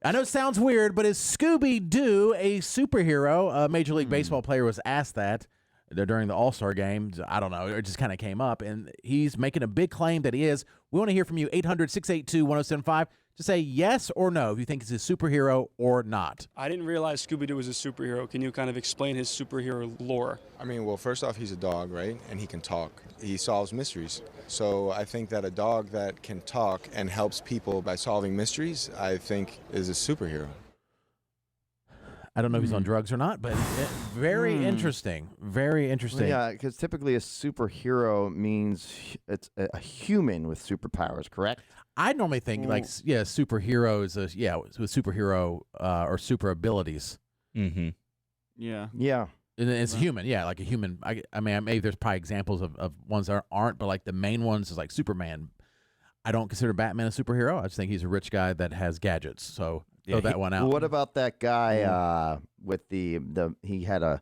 I know it sounds weird, but is Scooby Doo a superhero? A Major League Baseball player was asked that during the All-Star game. I don't know. It just kind of came up, and he's making a big claim that he is. We want to hear from you, 800-682-1075. Just say yes or no if you think he's a superhero or not. I didn't realize Scooby Doo was a superhero. Can you kind of explain his superhero lore? I mean, well, first off, he's a dog, right? And he can talk. He solves mysteries. So I think that a dog that can talk and helps people by solving mysteries, I think is a superhero. I don't know if he's on drugs or not, but very interesting. Very interesting. Yeah, because typically a superhero means it's a human with superpowers, correct? I normally think superhero is with superhero or super abilities. Mm-hmm. Yeah. Yeah. And it's human, like a human. I mean, maybe there's probably examples of ones that aren't, but like the main ones is like Superman. I don't consider Batman a superhero. I just think he's a rich guy that has gadgets. So throw that one out. What about that guy with he had a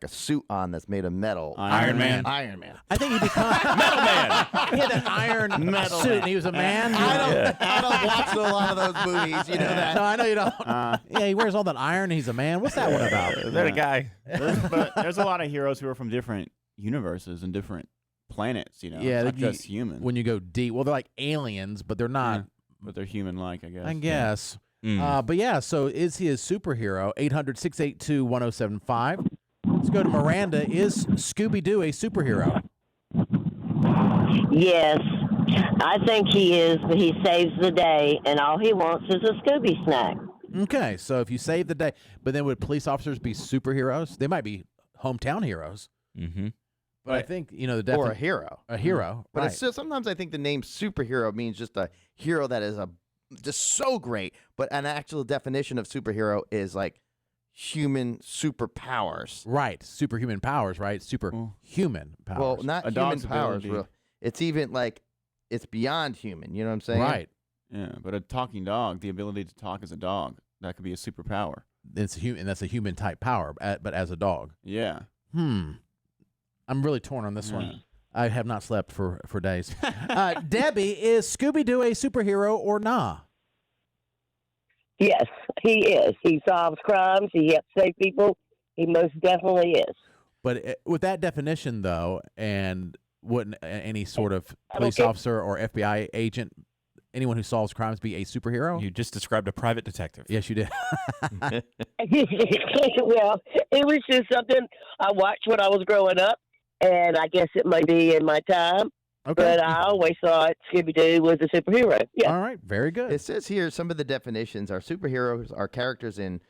suit on that's made of metal? Iron Man. Iron Man. I think he became Metal Man. He had an iron Metal suit Man. and he was a man. I don't watch a lot of those movies. You know that. No, I know you don't. Yeah, he wears all that iron and he's a man. What's that one about? Is that a guy? But there's a lot of heroes who are from different universes and different planets, you know. Yeah, it's not just human. When you go deep, well, they're like aliens, but they're not. Yeah, but they're human-like, I guess. I guess. Mm. But yeah, so is he a superhero? 800-682-1075. Let's go to Miranda. Is Scooby Doo a superhero? Yes, I think he is. He saves the day, and all he wants is a Scooby snack. Okay, so if you save the day, but then would police officers be superheroes? They might be hometown heroes. Mm-hmm. But I think, the Or a hero. A hero, But right. it's still, sometimes I think the name superhero means just a hero that is just so great. But an actual definition of superhero is like human superpowers. Right, superhuman powers, right? Superhuman powers. Well, not A human dog's powers. ability. It's even like it's beyond human. You know what I'm saying? Right. Yeah, but a talking dog, the ability to talk as a dog, that could be a superpower. It's human. That's a human type power, but as a dog. Yeah. I'm really torn on this one. I have not slept for days. Debbie, is Scooby Doo a superhero or nah? Yes, he is. He solves crimes. He helps save people. He most definitely is. But with that definition, though, and wouldn't any sort of police Okay. officer or FBI agent, anyone who solves crimes, be a superhero? You just described a private detective. Yes, you did. Well, it was just something I watched when I was growing up, and I guess it may be in my time. Okay. But I always thought Scooby Doo was a superhero. Yeah. All right. Very good. It says here some of the definitions are superheroes are characters in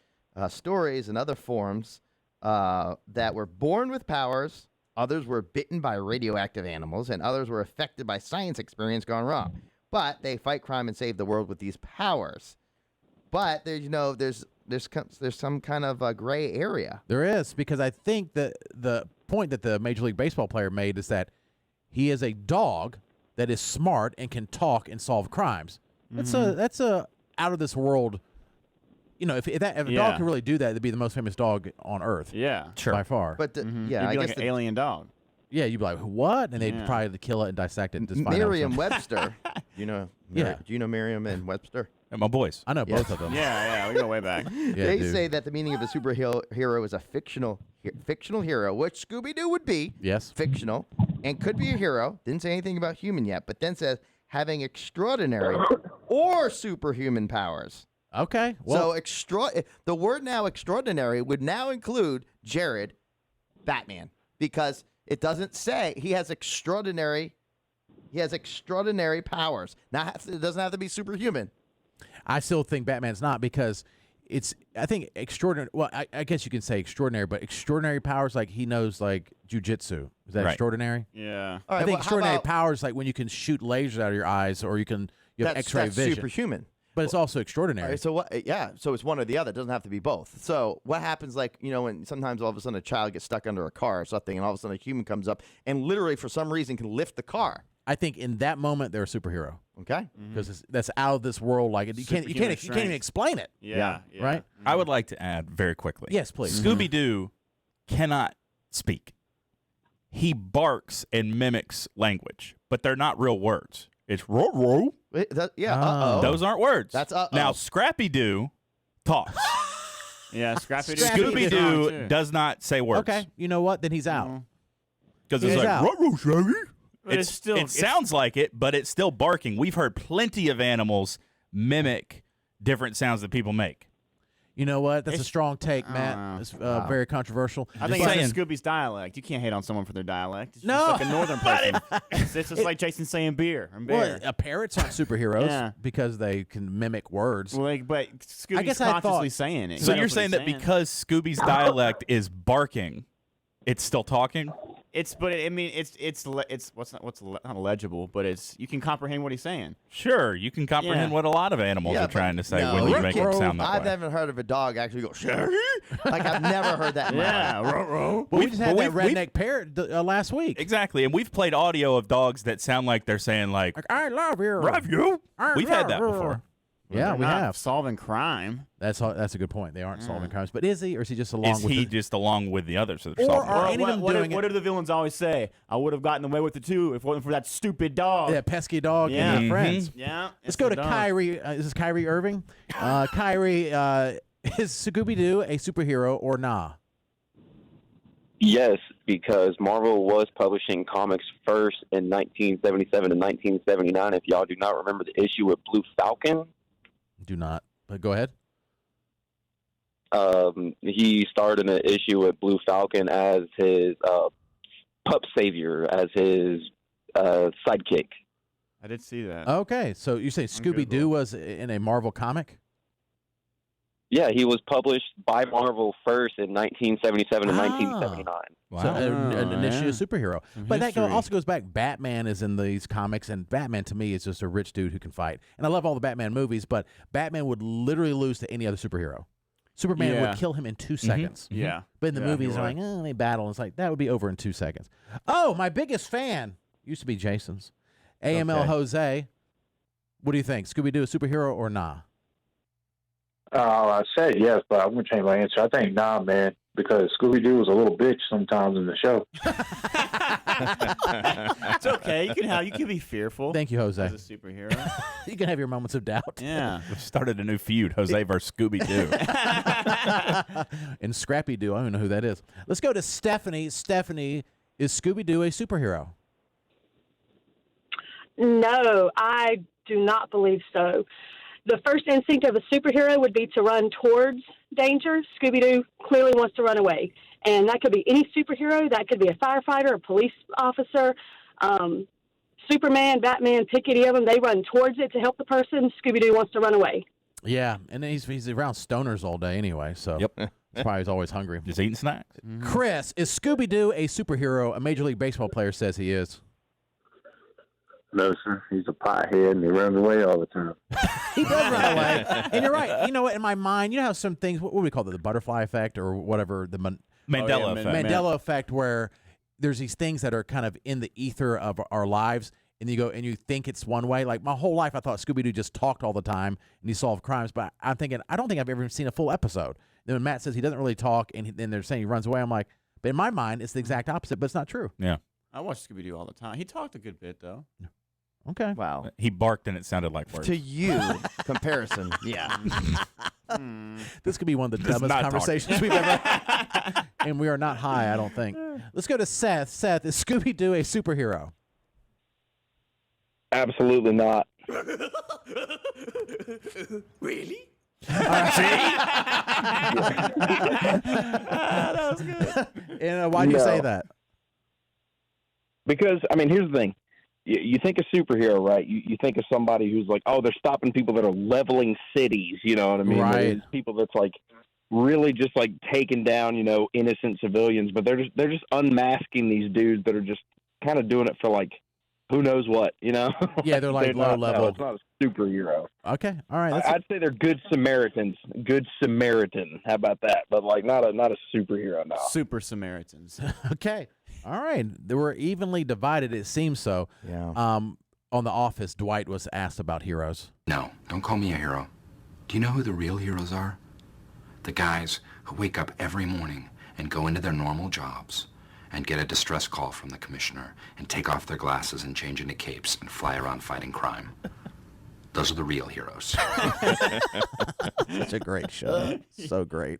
stories and other forms that were born with powers. Others were bitten by radioactive animals, and others were affected by science experience gone wrong. But they fight crime and save the world with these powers. But there's some kind of a gray area. There is, because I think that the point that the Major League Baseball player made is that he is a dog that is smart and can talk and solve crimes. That's a out of this world. If a dog could really do that, it'd be the most famous dog on earth. Yeah. By far. But He'd be I like guess an alien dog. Yeah, you'd be like, what? And they'd probably kill it and dissect it and just find out. Merriam-Webster. Do you know Merriam and Webster? And my boys. I know both of them. Yeah, we go way back. They say that the meaning of a superhero is a fictional hero, which Scooby-Doo would be. Yes. Fictional, and could be a hero. Didn't say anything about human yet, but then says having extraordinary or superhuman powers. Okay. Well, So the word now extraordinary would now include Jared, Batman, because it doesn't say he has extraordinary powers. It doesn't have to be superhuman. I still think Batman's not, because I think extraordinary. Well, I guess you can say extraordinary, but extraordinary powers, like he knows like jujitsu. Is that Right. extraordinary? Yeah. All right, I think how extraordinary about- powers, like when you can shoot lasers out of your eyes, or you have X-ray that's vision. superhuman. But it's also All extraordinary. right, so what? Yeah, so it's one or the other. It doesn't have to be both. So what happens, like when sometimes all of a sudden a child gets stuck under a car or something, and all of a sudden a human comes up and literally for some reason can lift the car. I think in that moment they're a superhero, Okay. because that's out of this world. Like you can't even explain it. Yeah. Right? I would like to add very quickly. Yes, please. Scooby Doo cannot speak. He barks and mimics language, but they're not real words. It's ro ro. Yeah. Oh. Those aren't words. That's uh-oh. Now, Scrappy Doo talks. Yeah, Scrappy Doo. Scooby Doo does not say words. Okay, you know what? Then he's out. Because He's it's like, out. "Ruh-roh, Shaggy." But it's still- it sounds like it, but it's still barking. We've heard plenty of animals mimic different sounds that people make. You know what? That's a It's- strong take, I Matt. don't know. It's very controversial. I think saying. it's Scooby's dialect. You can't hate on someone for their dialect. It's No. just like a northern person. It's just like Jason saying beer and bear. Well, parrots aren't superheroes Yeah. because they can mimic words. Well, like, but Scooby's guess I consciously thought- saying it. So He you're knows what saying he's that because Scooby's dialect is barking, it's still talking? it's not legible, but it's you can comprehend what he's saying. Sure, you can comprehend Yeah. what a lot of animals Yeah, are trying to say no, when you make it sound that I've way. never heard of a dog actually go Shaggy. Like I've never heard that. In my life. Yeah, Well, we just had that redneck parrot last week. Exactly, and we've played audio of dogs that sound like they're saying like, I love you. "Love you." We've had that before. Yeah, They're we not have. solving crime. That's a good point. They aren't solving crimes, but is he, or is he just along Is with? he the, just along with the others that are Or solving are it? any of them doing what it? do the villains always say? I would have gotten away with it too if it wasn't for that stupid dog. that pesky dog Yeah. and their friends? Yeah. Let's go to Kyrie. Is this Kyrie Irving? Kyrie, is Scooby Doo a superhero or nah? Yes, because Marvel was publishing comics first in 1977 and 1979. If y'all do not remember the issue with Blue Falcon, Do not. But go ahead. he starred in an issue with Blue Falcon as his pup savior, as his sidekick. I did see that. Okay, so you say Scooby Doo was in a Marvel comic? Yeah, he was published by Marvel first in 1977 and Ah. 1979. So an issue yeah. superhero. Some But that history. also goes back. Batman is in these comics, and Batman to me is just a rich dude who can fight. And I love all the Batman movies, but Batman would literally lose to any other superhero. Superman Yeah. would kill him in 2 seconds. Yeah. But in the Yeah, movies, you're they're right. like, they battle. And it's like, that would be over in 2 seconds. Oh, my biggest fan used to be Jason's. AML Okay. Jose. What do you think? Scooby Doo a superhero or nah? I said yes, but I'm going to change my answer. I think nah, man, because Scooby-Doo was a little bitch sometimes in the show. It's okay. You can be fearful. Thank you, Jose. As a superhero. You can have your moments of doubt. Yeah. We've started a new feud, Jose versus Scooby Doo. And Scrappy Doo, I don't even know who that is. Let's go to Stephanie. Stephanie, is Scooby Doo a superhero? No, I do not believe so. The first instinct of a superhero would be to run towards danger. Scooby-Doo clearly wants to run away. And that could be any superhero. That could be a firefighter, a police officer, Superman, Batman, pick any of them. They run towards it to help the person. Scooby-Doo wants to run away. Yeah, and he's around stoners all day anyway, so Yep. that's probably he's always hungry. Just eating snacks. Chris, is Scooby Doo a superhero? A Major League Baseball player says he is. No, sir. He's a pothead, and he runs away all the time. He does run away. And you're right. You know what? In my mind, you know how some things, what do we call it? The butterfly effect or whatever, the Mandela effect. Mandela effect, where there's these things that are kind of in the ether of our lives, and you go and you think it's one way. Like my whole life, I thought Scooby Doo just talked all the time and he solved crimes, but I'm thinking I don't think I've ever seen a full episode. Then when Matt says he doesn't really talk, and then they're saying he runs away, I'm like, but in my mind, it's the exact opposite, but it's not true. Yeah. I watch Scooby Doo all the time. He talked a good bit though. Okay. Wow. He barked and it sounded like words. To you, comparison. Yeah. This could be one of the This is dumbest not conversations we've ever had. And we are not high, I don't think. Let's go to Seth. Seth, is Scooby Doo a superhero? Absolutely not. Really? That was good. And why do you say that? Because, I mean, here's the thing. You think of superhero, right? You think of somebody who's like, oh, they're stopping people that are leveling cities, you know what I mean? Right. There's people that's like really just like taking down, innocent civilians, but they're just unmasking these dudes that are just kind of doing it for like who knows what, Yeah, they're like low not, level. No, it's not a superhero. Okay, all right. That's I'd say they're good Samaritans. Good Samaritan. How about that? But like not a superhero. No. Super Samaritans. okay. All right. They were evenly divided, it seems so. Yeah. On The Office, Dwight was asked about heroes. No, don't call me a hero. Do you know who the real heroes are? The guys who wake up every morning and go into their normal jobs and get a distress call from the commissioner and take off their glasses and change into capes and fly around fighting crime. Those are the real heroes. Such a great show. So great.